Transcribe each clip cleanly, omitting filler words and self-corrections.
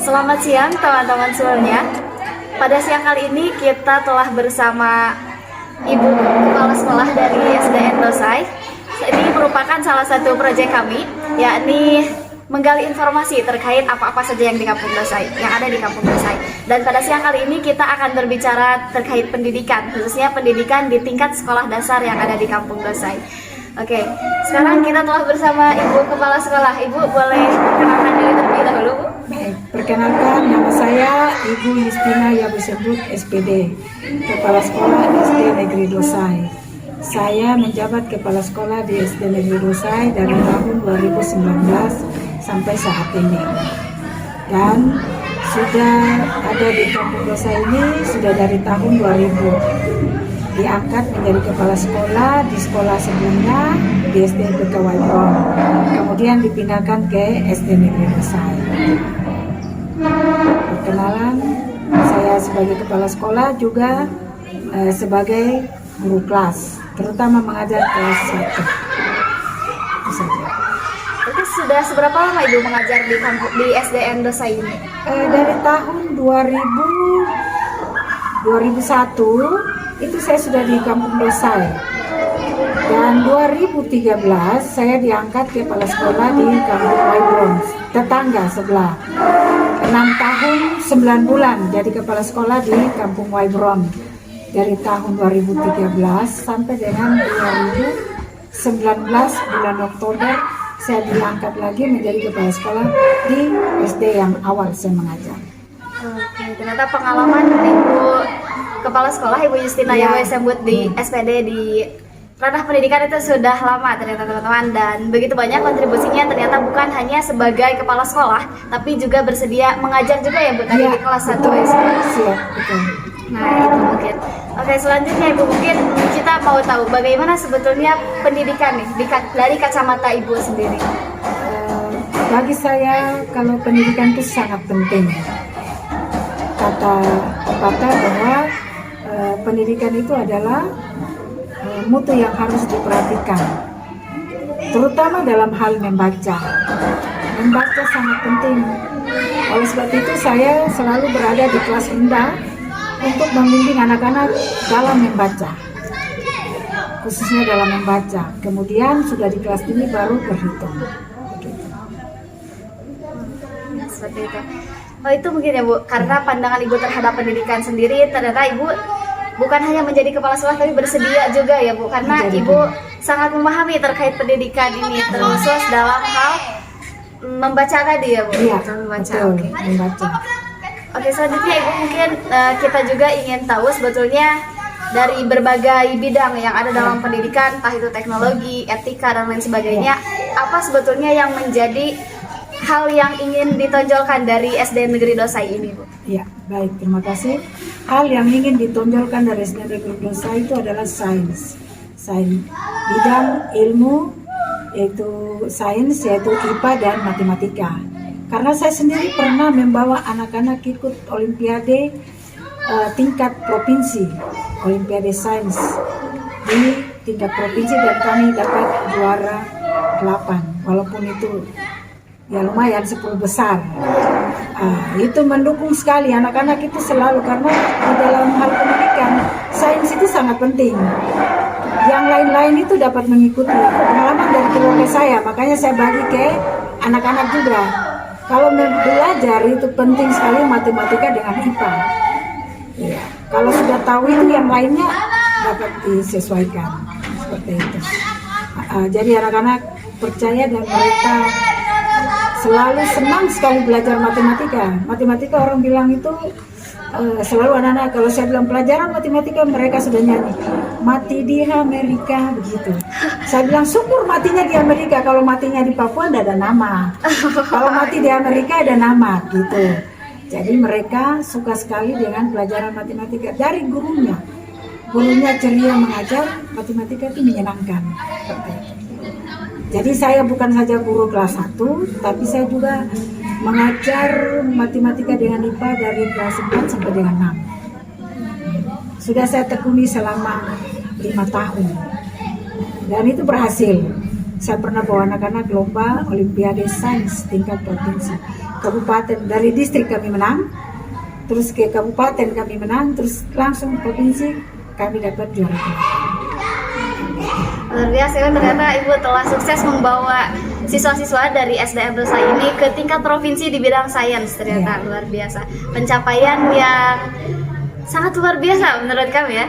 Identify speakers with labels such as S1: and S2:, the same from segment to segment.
S1: Selamat siang teman-teman semuanya. Pada siang kali ini kita telah bersama Ibu Kepala Sekolah dari SDN Dosai. Ini merupakan salah satu proyek kami, yakni menggali informasi terkait apa-apa saja yang di Kampung Dosai, yang ada di Kampung Dosai. Dan pada siang kali ini kita akan berbicara terkait pendidikan, khususnya pendidikan di tingkat sekolah dasar yang ada di Kampung Dosai. Oke, sekarang kita telah bersama Ibu Kepala Sekolah. Ibu boleh perkenalkan diri terlebih dahulu, Bu?
S2: Baik, perkenalkan nama saya Ibu Justina Yabusebut SPD, Kepala Sekolah SD Negeri Dosai. Saya menjabat Kepala Sekolah di SD Negeri Dosai dari tahun 2019 sampai saat ini. Dan sudah ada di Kampung Dosai ini sudah dari tahun 2000. Diangkat menjadi kepala sekolah di sekolah sebelumnya di SD PK Waibron, kemudian dipindahkan ke SD Negeri Dosai. Perkenalan, saya sebagai kepala sekolah juga sebagai guru kelas, terutama mengajar kelas 1. Itu saja.
S1: Itu sudah seberapa lama Ibu mengajar di SDN Dosai ini?
S2: Dari tahun 2001 itu saya sudah di Kampung Dosai, dan 2013 saya diangkat kepala sekolah di Kampung Waibron, tetangga sebelah. 6 tahun 9 bulan jadi kepala sekolah di Kampung Waibron dari tahun 2013 sampai dengan 2019 bulan Oktober saya diangkat lagi menjadi kepala sekolah di SD yang awal saya mengajar.
S1: Oke, ternyata pengalaman Ibu Kepala Sekolah Ibu Justina Yabusebut di SPD di ranah pendidikan itu sudah lama ternyata teman-teman, dan begitu banyak kontribusinya. Ternyata bukan hanya sebagai kepala sekolah tapi juga bersedia mengajar juga ya Bu tadi di kelas 1 SD.
S2: Siap, betul.
S1: Nah itu mungkin. Oke, selanjutnya Ibu, mungkin kita mau tahu bagaimana sebetulnya pendidikan nih dari kacamata Ibu sendiri.
S2: Bagi saya kalau pendidikan itu sangat penting. Kata pepatah bahwa pendidikan itu adalah mutu yang harus diperhatikan, terutama dalam hal membaca. Membaca sangat penting. Oleh sebab itu saya selalu berada di kelas rendah untuk membimbing anak-anak dalam membaca, khususnya dalam membaca. Kemudian sudah di kelas tinggi baru berhitung.
S1: Seperti itu. Oh, itu mungkin ya Bu, karena pandangan Ibu terhadap pendidikan sendiri, ternyata Ibu bukan hanya menjadi kepala sekolah tapi bersedia juga ya Bu, karena Ibu sangat memahami terkait pendidikan ini, terkhusus dalam hal membaca tadi ya Bu.
S2: Iya,
S1: membaca.
S2: betul,
S1: Oke.
S2: membaca.
S1: Oke, selanjutnya Ibu mungkin kita juga ingin tahu sebetulnya dari berbagai bidang yang ada dalam pendidikan, entah itu teknologi, etika dan lain sebagainya, apa sebetulnya yang menjadi hal yang ingin ditonjolkan dari SD Negeri Dosai ini, Bu?
S2: Ya, baik, terima kasih. Hal yang ingin ditonjolkan dari SD Negeri Dosai itu adalah sains. Bidang ilmu yaitu sains, yaitu IPA dan matematika. Karena saya sendiri pernah membawa anak-anak ikut olimpiade tingkat provinsi, olimpiade sains di tingkat provinsi, dan kami dapat juara 8, walaupun itu ya lumayan 10 besar. Itu mendukung sekali anak-anak itu selalu, karena di dalam hal pendidikan sains itu sangat penting. Yang lain-lain itu dapat mengikuti pengalaman dari keluarga saya, makanya saya bagi ke anak-anak juga. Kalau belajar itu penting sekali matematika dengan IPA. Ya, kalau sudah tahu itu yang lainnya dapat disesuaikan seperti itu. Jadi anak-anak percaya dan mereka selalu senang sekali belajar matematika. Matematika orang bilang itu selalu anak-anak, kalau saya bilang pelajaran matematika mereka sudah nyanyi, mati di Amerika, begitu. Saya bilang syukur matinya di Amerika, kalau matinya di Papua tidak ada nama. Kalau mati di Amerika ada nama, gitu. Jadi mereka suka sekali dengan pelajaran matematika dari gurunya. Gurunya ceria mengajar, matematika itu menyenangkan. Jadi saya bukan saja guru kelas 1, tapi saya juga mengajar matematika dengan IPA dari kelas 4 sampai dengan 6. Sudah saya tekuni selama 5 tahun. Dan itu berhasil. Saya pernah bawa anak-anak lomba olimpiade sains tingkat provinsi. kabupaten, dari distrik kami menang, terus ke kabupaten kami menang, terus langsung provinsi kami dapat juara 8.
S1: Luar biasa kan, ternyata Ibu telah sukses membawa siswa-siswa dari SDN Dosai ini ke tingkat provinsi di bidang sains. Ternyata luar biasa, pencapaian yang sangat luar biasa menurut kami ya,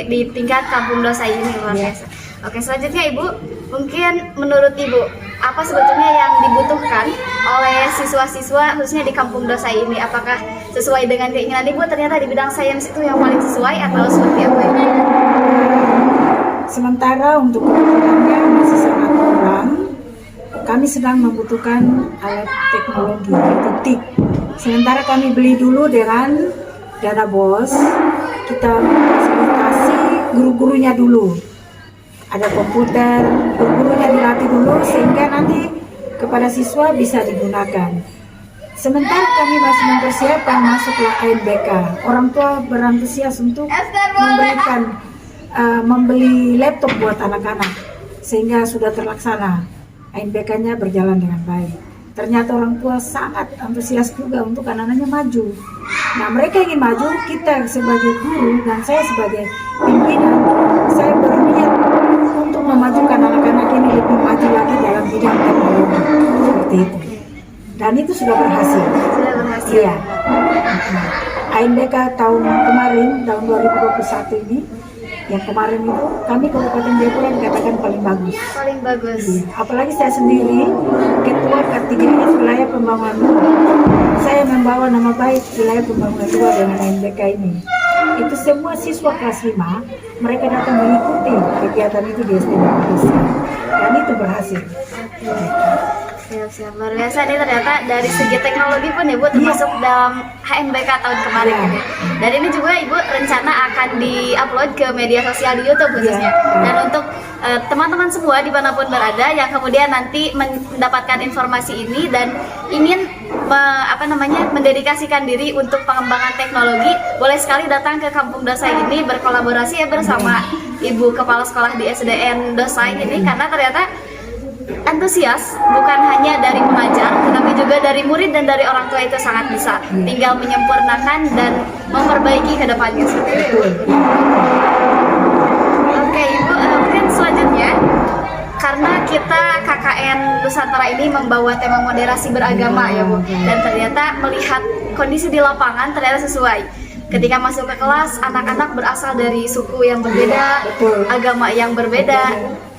S1: di tingkat Kampung Dosai ini luar biasa. Oke, selanjutnya Ibu, mungkin menurut Ibu apa sebetulnya yang dibutuhkan oleh siswa-siswa khususnya di Kampung Dosai ini? Apakah sesuai dengan keinginan Ibu ternyata di bidang sains itu yang paling sesuai atau seperti apa Ibu?
S2: Sementara untuk kebutuhannya masih sangat kurang, kami sedang membutuhkan alat teknologi, yaitu TIK. Sementara kami beli dulu dengan dana BOS, kita fasilitasi guru-gurunya dulu. Ada komputer, guru-gurunya dilatih dulu sehingga nanti kepada siswa bisa digunakan. Sementara kami masih mempersiapkan masuklah ANBK. Orang tua berantusias untuk membeli laptop buat anak-anak sehingga sudah terlaksana, ANBK-nya berjalan dengan baik. Ternyata orang tua sangat antusias juga untuk anak-anaknya maju. Nah, mereka ingin maju, kita sebagai guru dan saya sebagai pimpinan, saya berniat untuk memajukan anak-anak ini lebih maju lagi dalam bidang teknologi seperti itu. Dan itu sudah berhasil.
S1: Sudah berhasil.
S2: Iya. ANBK tahun kemarin, tahun 2021 ini, yang kemarin itu kami Kabupaten Jayapura dikatakan paling bagus.
S1: Paling bagus.
S2: Iya. Apalagi saya sendiri ketua K3S wilayah pembangunan 2. Saya membawa nama baik wilayah pembangunan 2 dengan ANBK ini. Itu semua siswa kelas 5 mereka datang mengikuti kegiatan itu di SD Desa. Dan itu berhasil.
S1: Siap, luar biasa nih ternyata dari segi teknologi pun Ibu termasuk dalam HMBK tahun kemarin gitu. Dan ini juga Ibu rencana akan di-upload ke media sosial di YouTube khususnya. Dan untuk teman-teman semua dimanapun berada yang kemudian nanti mendapatkan informasi ini dan ingin mendedikasikan diri untuk pengembangan teknologi, boleh sekali datang ke Kampung Dosai ini berkolaborasi ya bersama Ibu Kepala Sekolah di SDN Dosai ini, karena ternyata antusias bukan hanya dari pengajar tetapi juga dari murid dan dari orang tua itu sangat bisa, tinggal menyempurnakan dan memperbaiki ke depannya. Oke Ibu, mungkin selanjutnya karena kita KKN Nusantara ini membawa tema moderasi beragama ya Bu, dan ternyata melihat kondisi di lapangan ternyata sesuai. Ketika masuk ke kelas, anak-anak berasal dari suku yang berbeda, agama yang berbeda,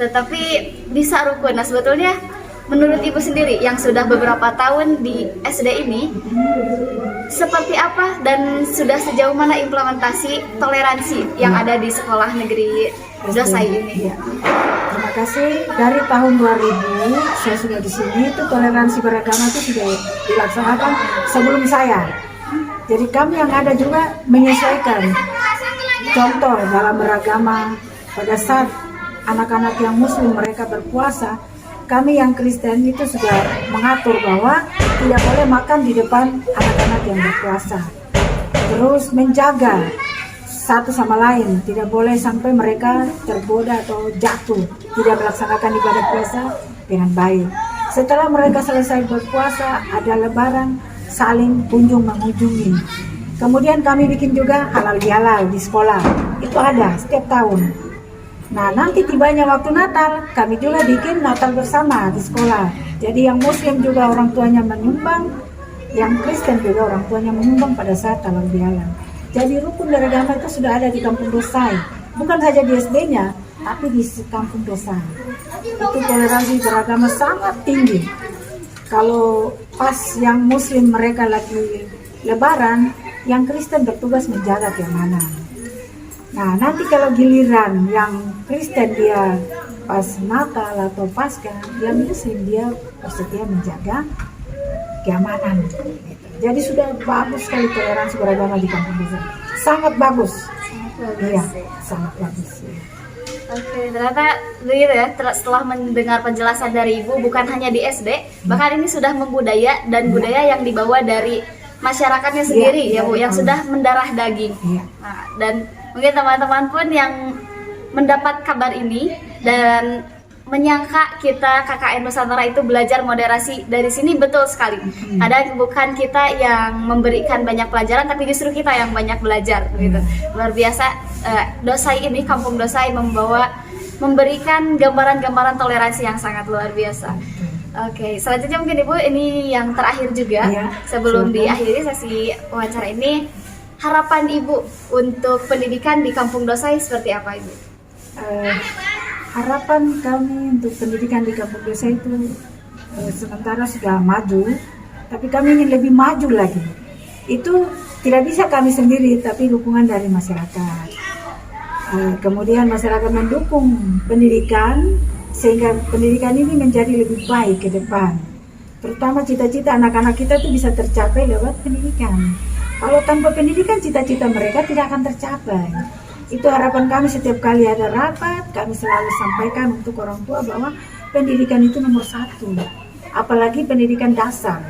S1: tetapi bisa rukun. Nah sebetulnya menurut Ibu sendiri yang sudah beberapa tahun di SD ini, seperti apa dan sudah sejauh mana implementasi toleransi yang ada di sekolah negeri Dosai ini?
S2: Ya. Terima kasih. Dari tahun 2000 saya sudah di sini, itu toleransi beragama itu sudah dilaksanakan sebelum saya. Jadi kami yang ada juga menyesuaikan. Contoh dalam beragama, pada saat anak-anak yang muslim mereka berpuasa, kami yang Kristen itu sudah mengatur bahwa tidak boleh makan di depan anak-anak yang berpuasa. Terus menjaga satu sama lain, tidak boleh sampai mereka tergoda atau jatuh, tidak melaksanakan ibadah puasa dengan baik. Setelah mereka selesai berpuasa, ada lebaran, saling kunjung mengunjungi. Kemudian kami bikin juga halal bihalal di sekolah, itu ada setiap tahun. Nah nanti tibanya waktu Natal, kami juga bikin Natal bersama di sekolah. Jadi yang muslim juga orang tuanya menyumbang, yang Kristen juga orang tuanya menyumbang pada saat halal bihalal. Jadi rukun beragama itu sudah ada di Kampung Dosai, bukan saja di SD-nya, tapi di Kampung Dosai. Itu toleransi beragama sangat tinggi. Kalau pas yang muslim mereka lagi lebaran, yang Kristen bertugas menjaga keamanan. Nah nanti kalau giliran yang Kristen dia pas Natal atau Paskah, yang muslim dia bersedia menjaga keamanan. Jadi sudah bagus sekali toleransi beragama di Kampung Dosai. Sangat bagus. Iya, sangat bagus. Ya.
S1: Oke, ternyata begitu ya, setelah mendengar penjelasan dari Ibu, bukan hanya di SD, bahkan ini sudah membudaya dan budaya yang dibawa dari masyarakatnya sendiri ya Bu, yang sudah mendarah daging. Nah, dan mungkin teman-teman pun yang mendapat kabar ini dan menyangka kita KKN Nusantara itu belajar moderasi dari sini, betul sekali. Kadang bukan kita yang memberikan banyak pelajaran, tapi justru kita yang banyak belajar gitu. Luar biasa. Dosai ini, Kampung Dosai memberikan gambaran-gambaran toleransi yang sangat luar biasa. Oke, selanjutnya mungkin Ibu, ini yang terakhir juga sebelum diakhiri sesi wawancara ini, harapan Ibu untuk pendidikan di Kampung Dosai seperti apa, Ibu?
S2: Harapan kami untuk pendidikan di Kampung Dosai itu sementara sudah maju, tapi kami ingin lebih maju lagi. Itu tidak bisa kami sendiri, tapi dukungan dari masyarakat. Kemudian masyarakat mendukung pendidikan sehingga pendidikan ini menjadi lebih baik ke depan. Terutama cita-cita anak-anak kita itu bisa tercapai lewat pendidikan. Kalau tanpa pendidikan cita-cita mereka tidak akan tercapai. Itu harapan kami setiap kali ada rapat, kami selalu sampaikan untuk orang tua bahwa pendidikan itu nomor 1. Apalagi pendidikan dasar.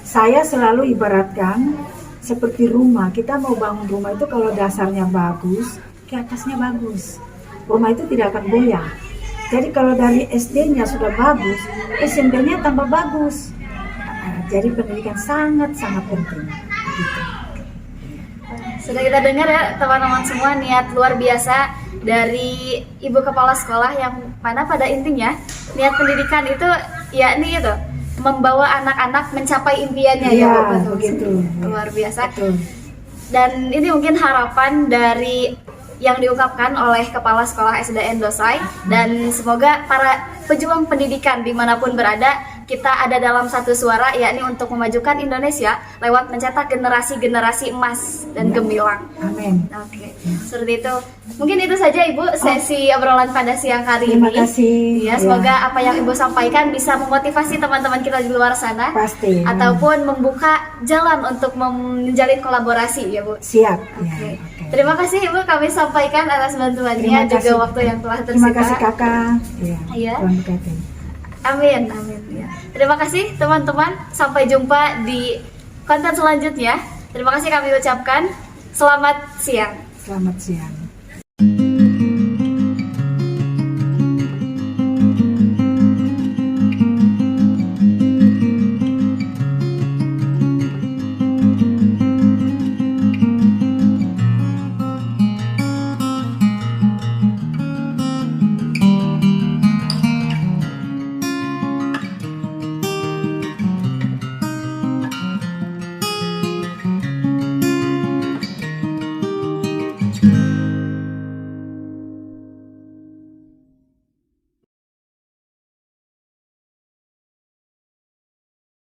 S2: Saya selalu ibaratkan seperti rumah. Kita mau bangun rumah itu kalau dasarnya bagus, ke atasnya bagus. Rumah itu tidak akan goyah. Jadi kalau dari SD-nya sudah bagus, SMP-nya tambah bagus. Jadi pendidikan sangat-sangat penting. Begitu.
S1: Sudah kita dengar ya teman-teman semua, niat luar biasa dari Ibu Kepala Sekolah yang mana pada intinya niat pendidikan itu yakni itu membawa anak-anak mencapai impiannya ya Bu. Betul.
S2: Begitu.
S1: Luar biasa.
S2: Betul.
S1: Dan ini mungkin harapan dari yang diungkapkan oleh Kepala Sekolah SDN Dosai, dan semoga para pejuang pendidikan dimanapun berada, kita ada dalam satu suara, yakni untuk memajukan Indonesia lewat mencetak generasi-generasi emas dan gemilang.
S2: Amin.
S1: Oke, seperti itu. Mungkin itu saja Ibu sesi obrolan pada siang hari
S2: Terima
S1: ini.
S2: kasih.
S1: Ya, semoga apa yang Ibu sampaikan bisa memotivasi teman-teman kita di luar sana.
S2: Pasti.
S1: Ataupun membuka jalan untuk menjalin kolaborasi ya Bu.
S2: Siap.
S1: Oke.
S2: Ya, oke.
S1: Terima kasih Ibu, kami sampaikan atas bantuannya
S2: Terima
S1: juga
S2: kasih.
S1: waktu yang telah tersita.
S2: Terima kasih Kakak.
S1: Iya.
S2: Tuhan berkati.
S1: Amin, amin ya. Terima kasih teman-teman. Sampai jumpa di konten selanjutnya. Terima kasih kami ucapkan. Selamat siang.
S2: Selamat siang.